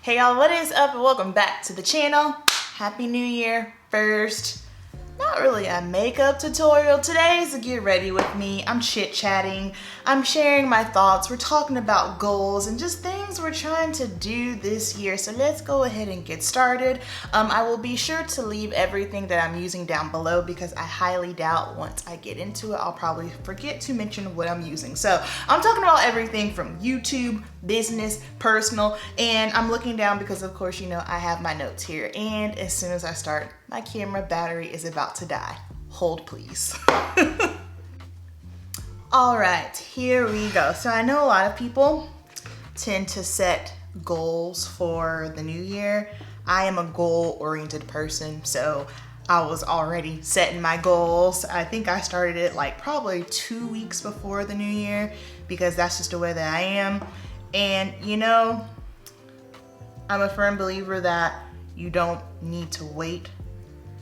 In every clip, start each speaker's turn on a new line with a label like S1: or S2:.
S1: Hey y'all, what is up and welcome back to the channel. Happy New Year first. Not really a makeup tutorial. Today is a get ready with me. I'm chit-chatting. I'm sharing my thoughts. We're talking about goals and just things we're trying to do this year. So let's go ahead and get started. I will be sure to leave everything that I'm using down below because I highly doubt once I get into it, I'll probably forget to mention what I'm using. So I'm talking about everything from YouTube, business, personal, and I'm looking down because of course, you know, I have my notes here. And as soon as I start, my camera battery is about to die. Hold please. All right, here we go. So I know a lot of people tend to set goals for the new year. I am a goal-oriented person, so I was already setting my goals. I think I started it like probably 2 weeks before the new year because that's just the way that I am. And you know, I'm a firm believer that you don't need to wait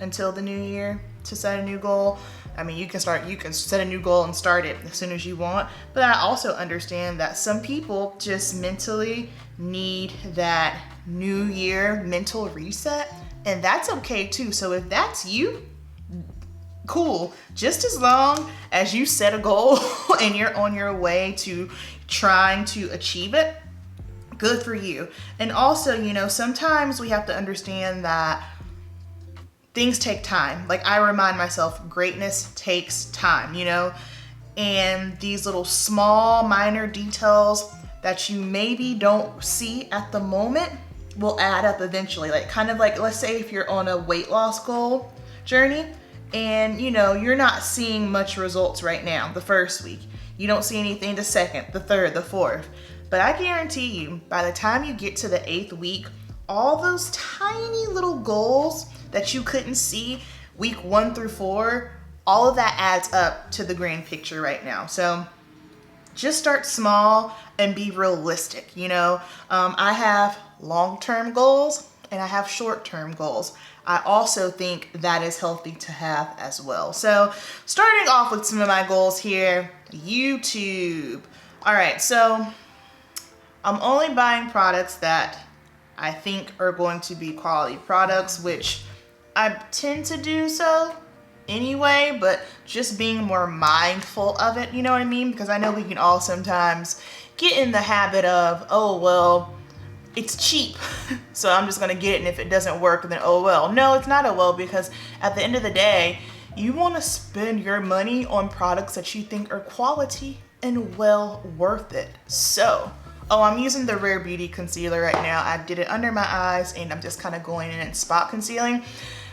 S1: until the new year to set a new goal. I mean, you can set a new goal and start it as soon as you want, but I also understand that some people just mentally need that new year mental reset, and that's okay too. So if that's you, cool. Just as long as you set a goal and you're on your way to trying to achieve it, good for you. And also, you know, sometimes we have to understand that things take time. Like I remind myself, greatness takes time, you know? And these little small minor details that you maybe don't see at the moment will add up eventually. Like kind of like, let's say if you're on a weight loss goal journey and you know, you're not seeing much results right now, the first week. You don't see anything the second, the third, the fourth. But I guarantee you, by the time you get to the 8th week, all those tiny little goals that you couldn't see week 1 through 4, all of that adds up to the grand picture right now. So just start small and be realistic. You know, I have long-term goals and I have short-term goals. I also think that is healthy to have as well. So starting off with some of my goals here, YouTube. All right, so I'm only buying products that I think are going to be quality products, which I tend to do so anyway, but just being more mindful of it, you know what I mean? Because I know we can all sometimes get in the habit of, oh, well, it's cheap, so I'm just gonna get it, and if it doesn't work, then oh well. No, it's not a well, because at the end of the day, you wanna spend your money on products that you think are quality and well worth it. So, oh, I'm using the Rare Beauty concealer right now. I did it under my eyes and I'm just kind of going in and spot concealing.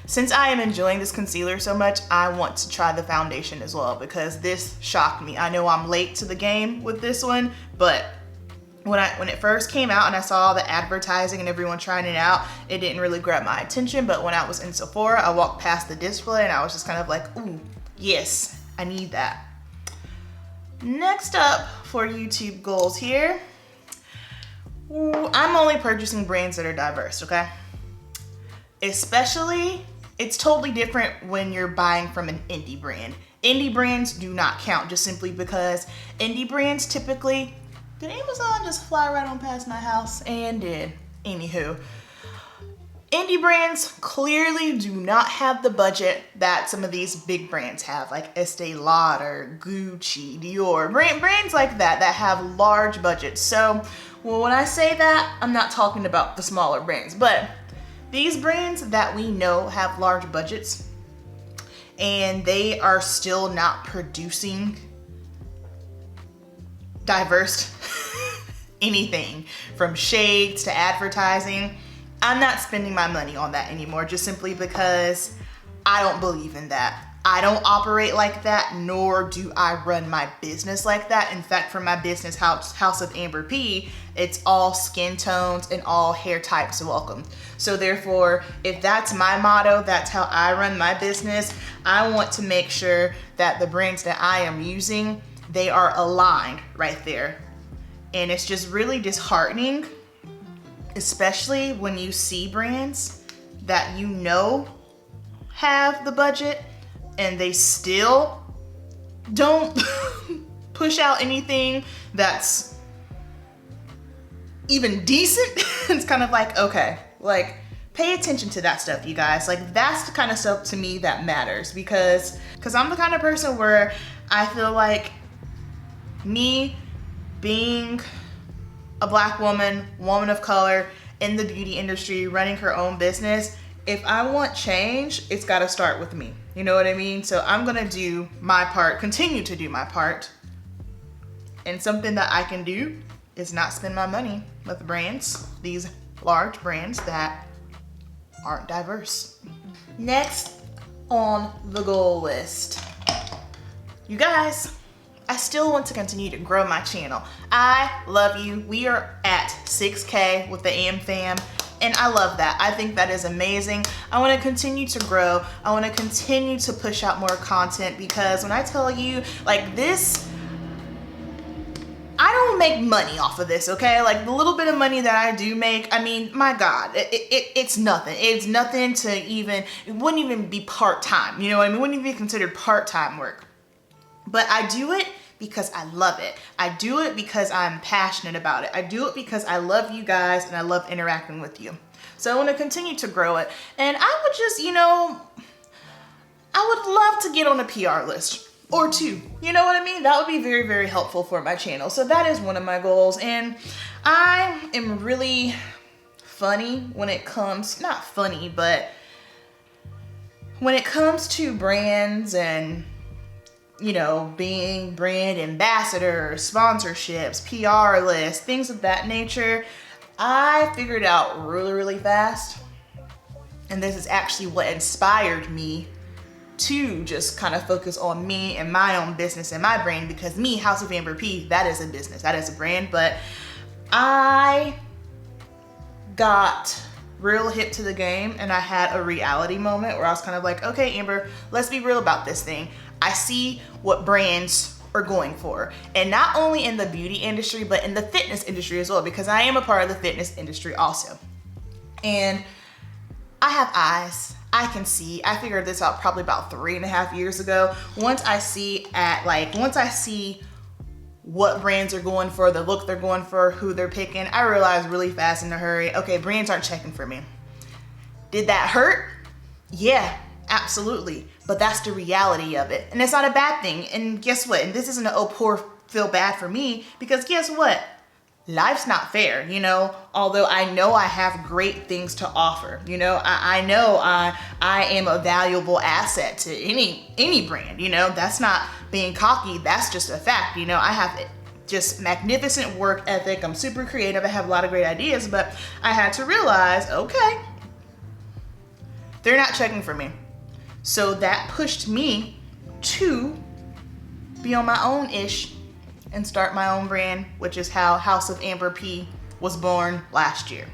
S1: Since I am enjoying this concealer so much, I want to try the foundation as well because this shocked me. I know I'm late to the game with this one, but when it first came out and I saw the advertising and everyone trying it out, it didn't really grab my attention. But when I was in Sephora, I walked past the display and I was just kind of like, ooh, yes, I need that. Next up for YouTube goals here, I'm only purchasing brands that are diverse, okay? Especially, it's totally different when you're buying from an indie brand. Indie brands do not count just simply because indie brands typically, did Amazon just fly right on past my house? And did. Anywho, indie brands clearly do not have the budget that some of these big brands have, like Estee Lauder, Gucci, Dior, brands like that have large budgets. So, well, when I say that, I'm not talking about the smaller brands, but these brands that we know have large budgets and they are still not producing diverse anything from shades to advertising. I'm not spending my money on that anymore just simply because I don't believe in that. I don't operate like that, nor do I run my business like that. In fact, for my business, House of Amber P, it's all skin tones and all hair types welcome. So therefore, if that's my motto, that's how I run my business, I want to make sure that the brands that I am using, they are aligned right there. And it's just really disheartening, especially when you see brands that you know have the budget and they still don't push out anything that's even decent. it's kind of like, okay, like pay attention to that stuff, you guys. Like that's the kind of stuff to me that matters, because I'm the kind of person where I feel like me being a Black woman of color in the beauty industry, running her own business, if I want change, it's got to start with me. You know what I mean? So I'm going to do my part, continue to do my part. And something that I can do is not spend my money with brands, these large brands that aren't diverse. Next on the goal list, you guys, I still want to continue to grow my channel. I love you. We are at 6K with the AM fam, and I love that. I think that is amazing. I want to continue to grow. I want to continue to push out more content, because when I tell you, like, this, I don't make money off of this, okay? Like, the little bit of money that I do make, I mean, my God, it's nothing. It's nothing to even, it wouldn't even be part-time, you know what I mean? It wouldn't even be considered part-time work. But I do it because I love it. I do it because I'm passionate about it. I do it because I love you guys and I love interacting with you. So I want to continue to grow it. And I would just, you know, I would love to get on a PR list or two. You know what I mean? That would be very, very helpful for my channel. So that is one of my goals. And I am really funny when it comes, not funny, but when it comes to brands and, you know, being brand ambassadors, sponsorships, PR lists, things of that nature, I figured out really, really fast. And this is actually what inspired me to just kind of focus on me and my own business and my brand, because me, House of AmberP, that is a business, that is a brand. But I got real hip to the game, and I had a reality moment where I was kind of like, okay, Amber, let's be real about this thing. I see what brands are going for, and not only in the beauty industry, but in the fitness industry as well, because I am a part of the fitness industry also. And I have eyes, I can see. I figured this out probably about 3.5 years ago. Once I see what brands are going for, the look they're going for, who they're picking, I realized really fast in a hurry, okay, brands aren't checking for me. Did that hurt? Yeah, absolutely. But that's the reality of it. And it's not a bad thing. And guess what? And this isn't an, oh, poor, feel bad for me, because guess what? Life's not fair, you know, although I know I have great things to offer. You know, I know I am a valuable asset to any brand, you know. That's not being cocky, that's just a fact. You know, I have just magnificent work ethic. I'm super creative. I have a lot of great ideas, but I had to realize, okay, they're not checking for me. So that pushed me to be on my own ish and start my own brand, which is how House of AmberP was born last year.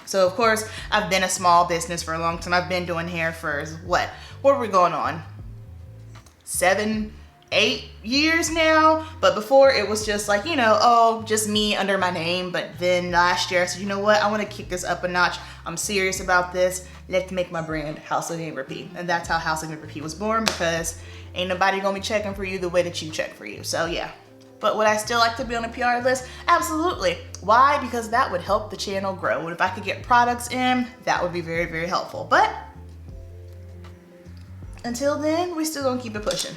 S1: So of course, I've been a small business for a long time. I've been doing hair for what are we going on? 7, 8 years now. But before it was just like, you know, oh, just me under my name. But then last year I said, you know what? I want to kick this up a notch. I'm serious about this. Let's make my brand House of AmberP. And that's how House of AmberP was born, because ain't nobody gonna be checking for you the way that you check for you. So yeah. But would I still like to be on a PR list? Absolutely. Why? Because that would help the channel grow. And if I could get products in, that would be very, very helpful. But until then, we still gonna keep it pushing.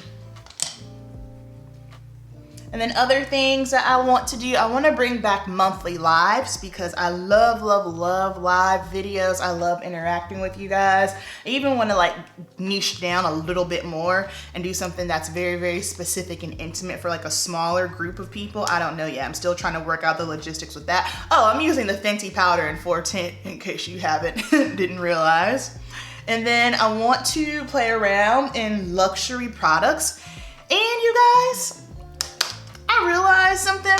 S1: And then other things that I want to do, I want to bring back monthly lives, because I love, love, love live videos. I love interacting with you guys. I even want to like niche down a little bit more and do something that's very, very specific and intimate for like a smaller group of people. I don't know yet. I'm still trying to work out the logistics with that. Oh, I'm using the Fenty powder in 410 in case you haven't didn't realize. And then I want to play around in luxury products. And you guys, I realized something.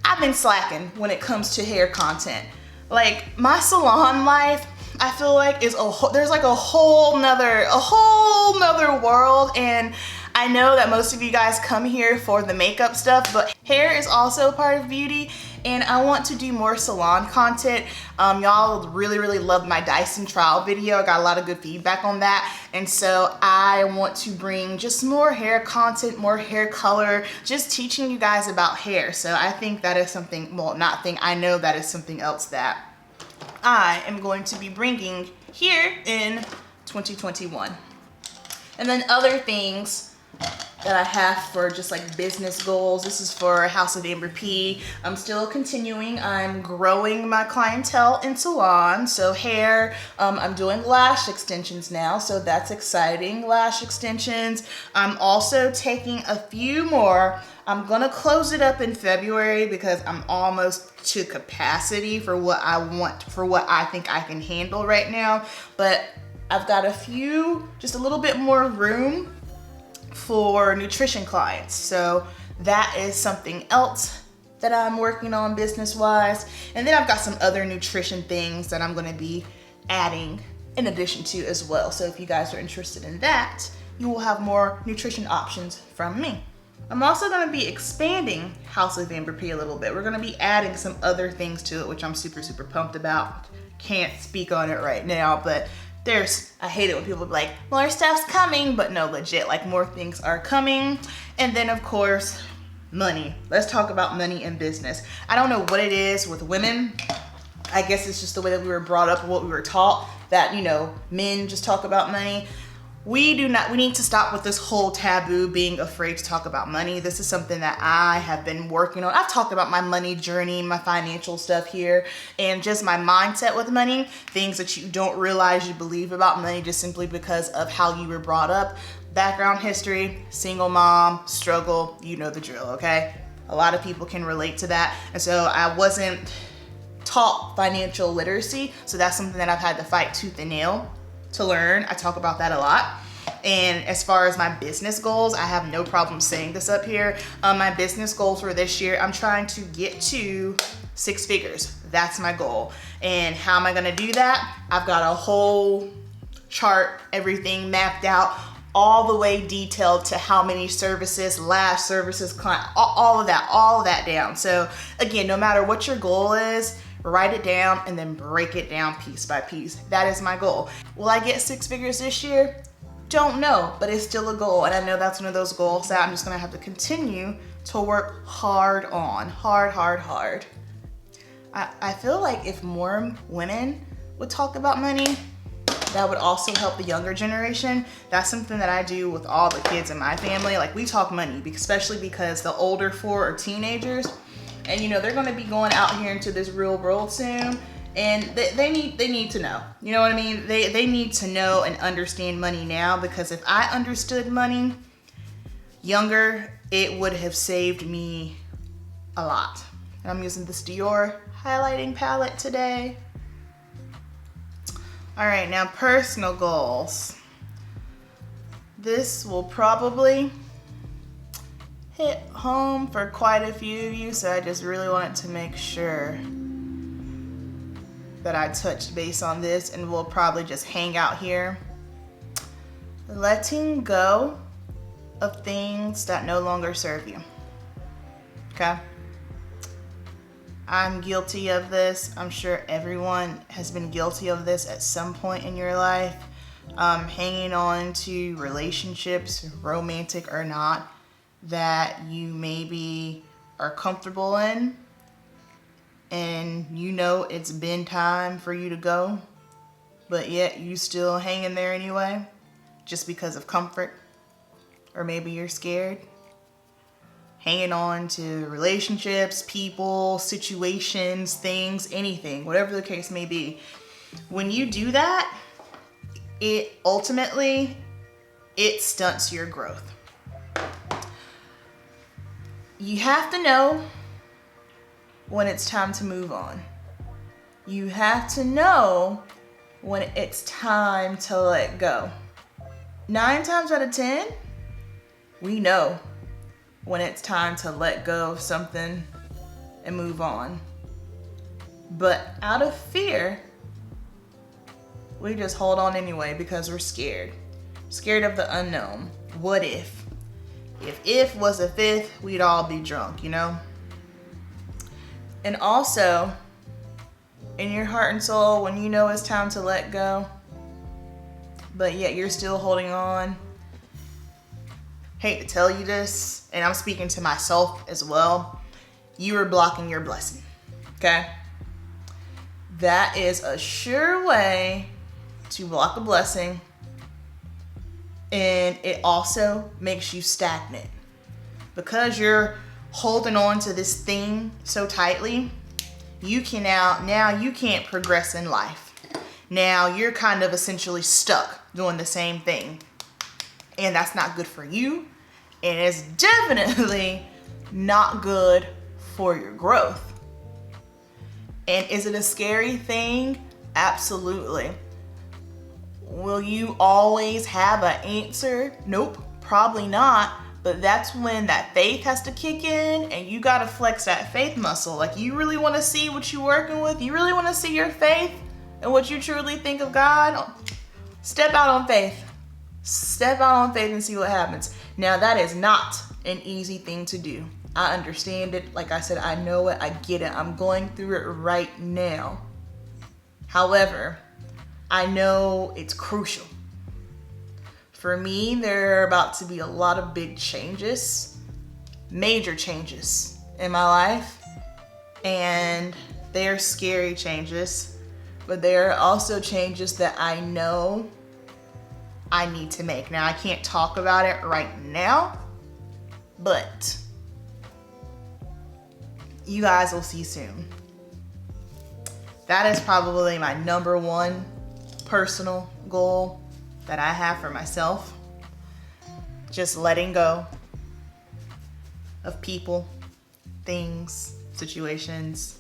S1: I've been slacking when it comes to hair content. Like my salon life, I feel like there's like a whole nother world. And I know that most of you guys come here for the makeup stuff, but hair is also part of beauty. and I want to do more salon content. Y'all really loved my Dyson trial video. I got a lot of good feedback on that, and so I want to bring just more hair content, more hair color, just teaching you guys about hair. So I think that is something, well, not think, I know that is something else that I am going to be bringing here in 2021. And then other things that I have for just like business goals. This is for House of Amber P. I'm still continuing. I'm growing my clientele in salon. So hair, I'm doing lash extensions now. So that's exciting, lash extensions. I'm also taking a few more. I'm gonna close it up in February because I'm almost to capacity for what I want, for what I think I can handle right now. But I've got a few, just a little bit more room for nutrition clients. So that is something else that I'm working on business-wise. And then I've got some other nutrition things that I'm gonna be adding in addition to as well. So if you guys are interested in that, you will have more nutrition options from me. I'm also gonna be expanding House of Amber P a little bit. We're gonna be adding some other things to it, which I'm super pumped about. Can't speak on it right now, but I hate it when people be like, more stuff's coming, but no, legit, like more things are coming. And then of course, money. Let's talk about money in business. I don't know what it is with women. I guess it's just the way that we were brought up, what we were taught, that, you know, men just talk about money. We need to stop with this whole taboo being afraid to talk about money. This is something that I have been working on. I've talked about my money journey, my financial stuff here, and just my mindset with money, things that you don't realize you believe about money just simply because of how you were brought up. Background history, single mom, struggle, you know the drill, okay? A lot of people can relate to that. And so I wasn't taught financial literacy, so that's something that I've had to fight tooth and nail to learn. I talk about that a lot. And as far as my business goals, I have no problem saying this up here. My business goals for this year, I'm trying to get to 6 figures. That's my goal. And how am I gonna do that? I've got a whole chart, everything mapped out, all the way detailed to how many services, lash services, client, all of that down. So again, no matter what your goal is, write it down and then break it down piece by piece. That is my goal. Will I get 6 figures this year? Don't know, but it's still a goal. And I know that's one of those goals that I'm just gonna have to continue to work hard on. Hard. I feel like if more women would talk about money, that would also help the younger generation. That's something that I do with all the kids in my family. Like, we talk money, especially because the older 4 are teenagers. And you know, they're gonna be going out here into this real world soon, and they need to know. You know what I mean? They need to know and understand money now, because if I understood money younger, it would have saved me a lot. And I'm using this Dior highlighting palette today. All right, now personal goals. This will probably hit home for quite a few of you, so I just really wanted to make sure that I touched base on this, and we'll probably just hang out here. Letting go of things that no longer serve you, okay? I'm guilty of this. I'm sure everyone has been guilty of this at some point in your life. Hanging on to relationships, romantic or not, that you maybe are comfortable in, and you know it's been time for you to go, but yet you still hang in there anyway, just because of comfort, or maybe you're scared. Hanging on to relationships, people, situations, things, anything, whatever the case may be. When you do that, it ultimately stunts your growth. You have to know when it's time to move on. You have to know when it's time to let go. 9 times out of 10, we know when it's time to let go of something and move on. But out of fear, we just hold on anyway because we're scared. Scared of the unknown. What if? If was a fifth, we'd all be drunk, you know? And also, in your heart and soul, when you know it's time to let go, but yet you're still holding on, hate to tell you this, and I'm speaking to myself as well, you are blocking your blessing, okay? That is a sure way to block a blessing, and it also makes you stagnant. Because you're holding on to this thing so tightly, you can now you can't progress in life. Now you're kind of essentially stuck doing the same thing. And that's not good for you. And it's definitely not good for your growth. And is it a scary thing? Absolutely. Will you always have an answer? Nope, probably not. But that's when that faith has to kick in, and you gotta flex that faith muscle. Like, you really wanna see what you're working with? You really wanna see your faith and what you truly think of God? Step out on faith. Step out on faith and see what happens. Now, that is not an easy thing to do. I understand it. Like I said, I know it, I get it. I'm going through it right now. However, I know it's crucial. For me, there are about to be a lot of big changes, major changes in my life, and they're scary changes, but there are also changes that I know I need to make. Now, I can't talk about it right now, but you guys will see soon. That is probably my number one personal goal that I have for myself. Just letting go of people, things, situations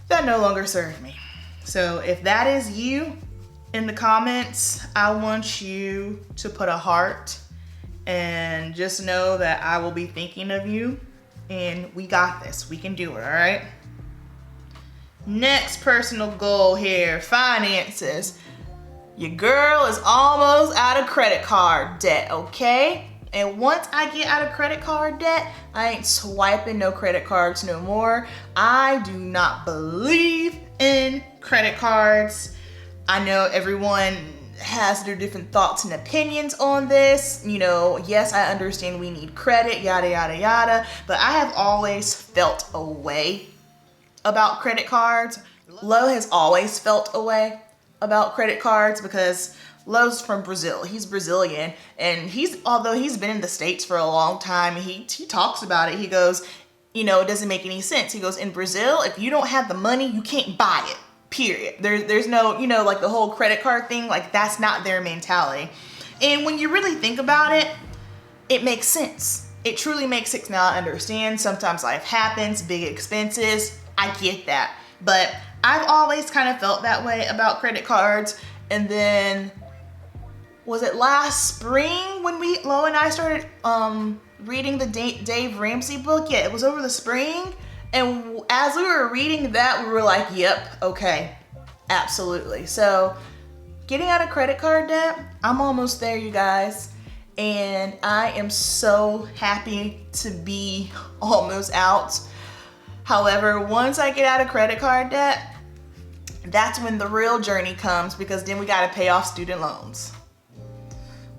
S1: that no longer serve me. So if that is you, in the comments, I want you to put a heart and just know that I will be thinking of you, and we got this. We can do it, all right? Next personal goal here, finances. Your girl is almost out of credit card debt, okay? And once I get out of credit card debt, I ain't swiping no credit cards no more. I do not believe in credit cards. I know everyone has their different thoughts and opinions on this. You know, yes, I understand we need credit, yada, yada, yada, but I have always felt a way about credit cards. Lo has always felt a way about credit cards because Lo's from Brazil. He's Brazilian, and although he's been in the States for a long time, he talks about it. He goes, you know, it doesn't make any sense. He goes, in Brazil, if you don't have the money, you can't buy it, period. There's no, you know, like the whole credit card thing, like that's not their mentality. And when you really think about it, it makes sense. It truly makes sense. Now, I understand sometimes life happens, big expenses, I get that. But I've always kind of felt that way about credit cards. And then, was it last spring when Lo and I started reading the Dave Ramsey book? Yeah, it was over the spring. And as we were reading that, we were like, yep, okay, absolutely. So getting out of credit card debt, I'm almost there, you guys. And I am so happy to be almost out. However, once I get out of credit card debt, that's when the real journey comes, because then we gotta pay off student loans.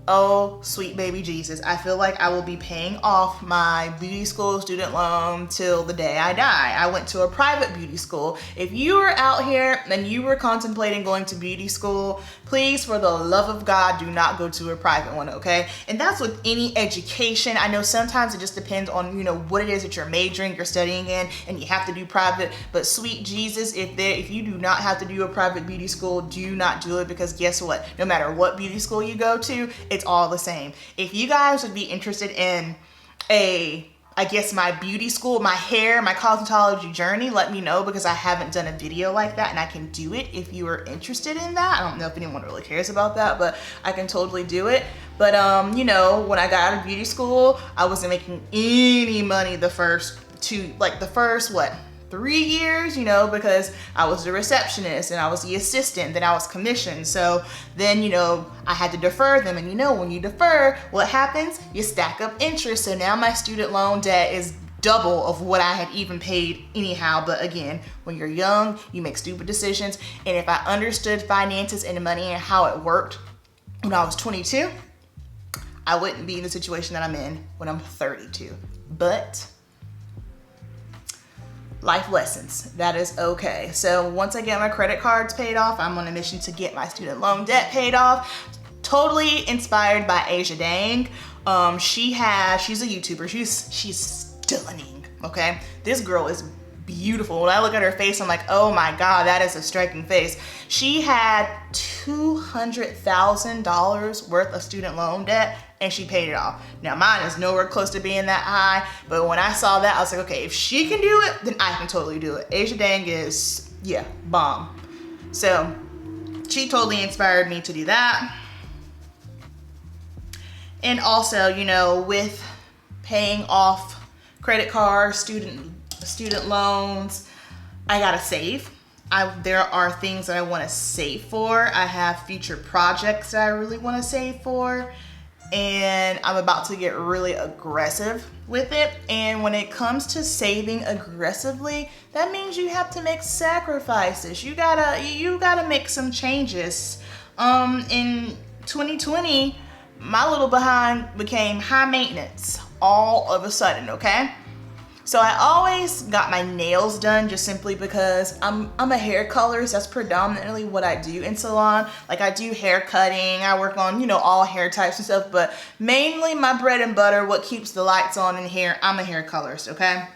S1: Oh, sweet baby Jesus. I feel like I will be paying off my beauty school student loan till the day I die. I went to a private beauty school. If you are out here and you were contemplating going to beauty school, please, for the love of God, do not go to a private one, okay? And that's with any education. I know sometimes it just depends on, you know, what it is that you're majoring, you're studying in, and you have to do private. But sweet Jesus, if you do not have to do a private beauty school, do not do it, because guess what? No matter what beauty school you go to, it's all the same. If you guys would be interested in my beauty school, my hair, my cosmetology journey, let me know, because I haven't done a video like that, and I can do it if you are interested in that. I don't know if anyone really cares about that, but I can totally do it. But you know, when I got out of beauty school, I wasn't making any money the first 3 years, you know, because I was the receptionist and I was the assistant, then I was commissioned. So then, you know, I had to defer them. And you know, when you defer, what happens? You stack up interest. So now my student loan debt is double of what I had even paid anyhow. But again, when you're young, you make stupid decisions. And if I understood finances and money and how it worked when I was 22, I wouldn't be in the situation that I'm in when I'm 32. But life lessons, that is okay. So once I get my credit cards paid off, I'm on a mission to get my student loan debt paid off. Totally inspired by Asia Dang. She's a YouTuber. She's stunning, okay? This girl is beautiful. When I look at her face, I'm like, oh my God, that is a striking face. She had $200,000 worth of student loan debt and she paid it off. Now mine is nowhere close to being that high, but when I saw that, I was like, okay, if she can do it, then I can totally do it. Asia Dang is, yeah, bomb. So she totally inspired me to do that. And also, you know, with paying off credit cards, student loans, I gotta save. There are things that I want to save for. I have future projects that I really want to save for, and I'm about to get really aggressive with it. And when it comes to saving aggressively, that means you have to make sacrifices. You gotta make some changes. In 2020, my little behind became high maintenance all of a sudden, okay? So I always got my nails done just simply because I'm a hair colorist. That's predominantly what I do in salon. Like I do hair cutting, I work on, you know, all hair types and stuff, but mainly my bread and butter, what keeps the lights on in here, I'm a hair colorist, okay?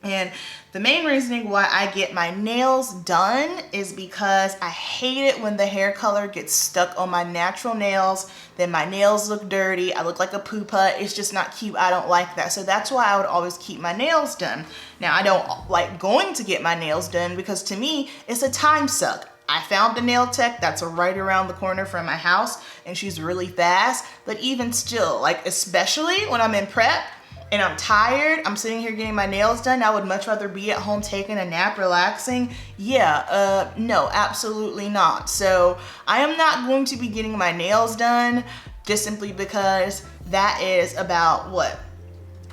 S1: And the main reasoning why I get my nails done is because I hate it when the hair color gets stuck on my natural nails. Then my nails look dirty. I look like a poopa. It's just not cute. I don't like that. So that's why I would always keep my nails done. Now, I don't like going to get my nails done because to me, it's a time suck. I found a nail tech that's right around the corner from my house and she's really fast. But even still, like especially when I'm in prep, and I'm tired, I'm sitting here getting my nails done, I would much rather be at home taking a nap, relaxing. Yeah, no, absolutely not. So I am not going to be getting my nails done just simply because that is about, what,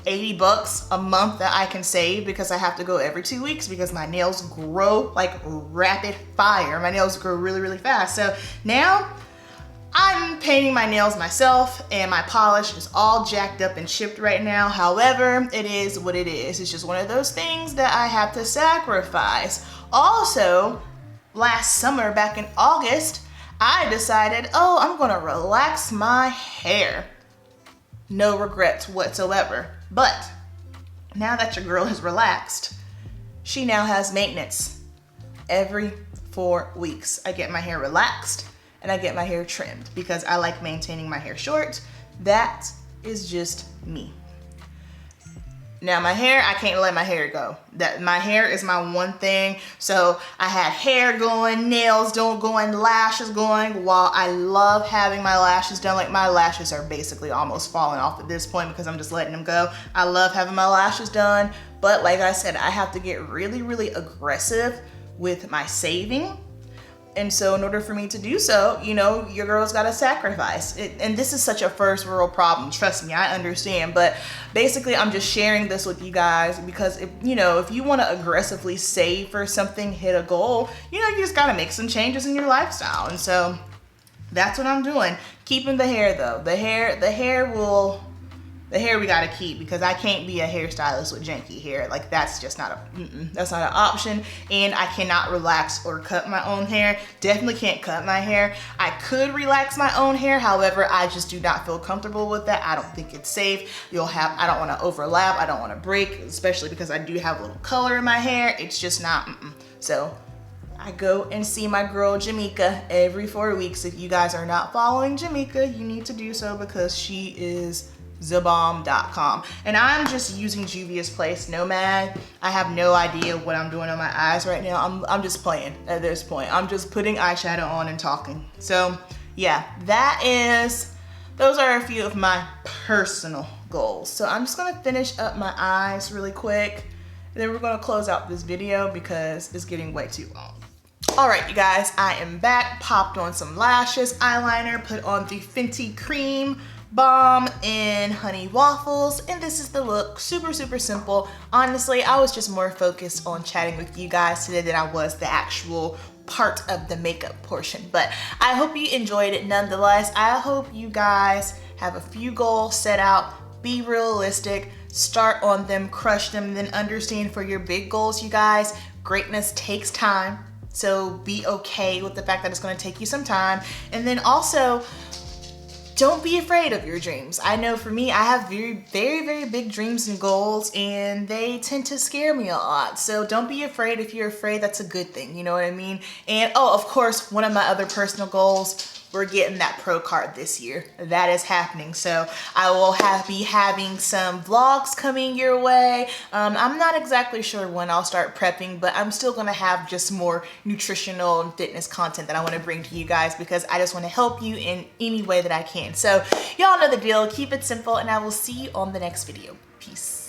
S1: 80 bucks a month that I can save because I have to go every 2 weeks because my nails grow like rapid fire. My nails grow really, really fast. So now, I'm painting my nails myself and my polish is all jacked up and chipped right now. However, it is what it is. It's just one of those things that I have to sacrifice. Also, last summer, back in August, I decided, oh, I'm gonna relax my hair. No regrets whatsoever. But now that your girl is relaxed, she now has maintenance. Every 4 weeks, I get my hair relaxed and I get my hair trimmed because I like maintaining my hair short. That is just me. Now my hair, I can't let my hair go. My hair is my one thing. So I had hair going, nails going, lashes going. While I love having my lashes done, like my lashes are basically almost falling off at this point because I'm just letting them go. I love having my lashes done, but like I said, I have to get really, really aggressive with my saving. And so in order for me to do so, you know, your girl's got to sacrifice. And this is such a first world problem. Trust me, I understand. But basically, I'm just sharing this with you guys because if you want to aggressively save for something, hit a goal, you just got to make some changes in your lifestyle. And so that's what I'm doing. Keeping the hair though. The hair we gotta keep because I can't be a hairstylist with janky hair. Like that's just not that's not an option. And I cannot relax or cut my own hair. Definitely can't cut my hair. I could relax my own hair. However, I just do not feel comfortable with that. I don't think it's safe. I don't wanna overlap. I don't wanna break, especially because I do have a little color in my hair. It's just not, So I go and see my girl Jamaica every 4 weeks. If you guys are not following Jamaica, you need to do so because she is thebomb.com. And I'm just using Juvia's Place Nomad. I have no idea what I'm doing on my eyes right now. I'm just playing at this point. I'm just putting eyeshadow on and talking. So yeah, those are a few of my personal goals. So I'm just gonna finish up my eyes really quick. And then we're gonna close out this video because it's getting way too long. All right, you guys, I am back. Popped on some lashes, eyeliner, put on the Fenty cream balm in honey waffles, and this is the look. Super simple. Honestly, I was just more focused on chatting with you guys today than I was the actual part of the makeup portion, but I hope you enjoyed it nonetheless. I hope you guys have a few goals set out, be realistic, start on them, crush them, and then understand for your big goals, you guys, greatness takes time. So be okay with the fact that it's going to take you some time. And then also, don't be afraid of your dreams. I know for me, I have very big dreams and goals, and they tend to scare me a lot. So don't be afraid. If you're afraid, that's a good thing. You know what I mean? And oh, of course, one of my other personal goals, we're getting that pro card this year. That is happening. So I will be having some vlogs coming your way. I'm not exactly sure when I'll start prepping, but I'm still gonna have just more nutritional and fitness content that I wanna bring to you guys, because I just wanna help you in any way that I can. So y'all know the deal. Keep it simple, and I will see you on the next video. Peace.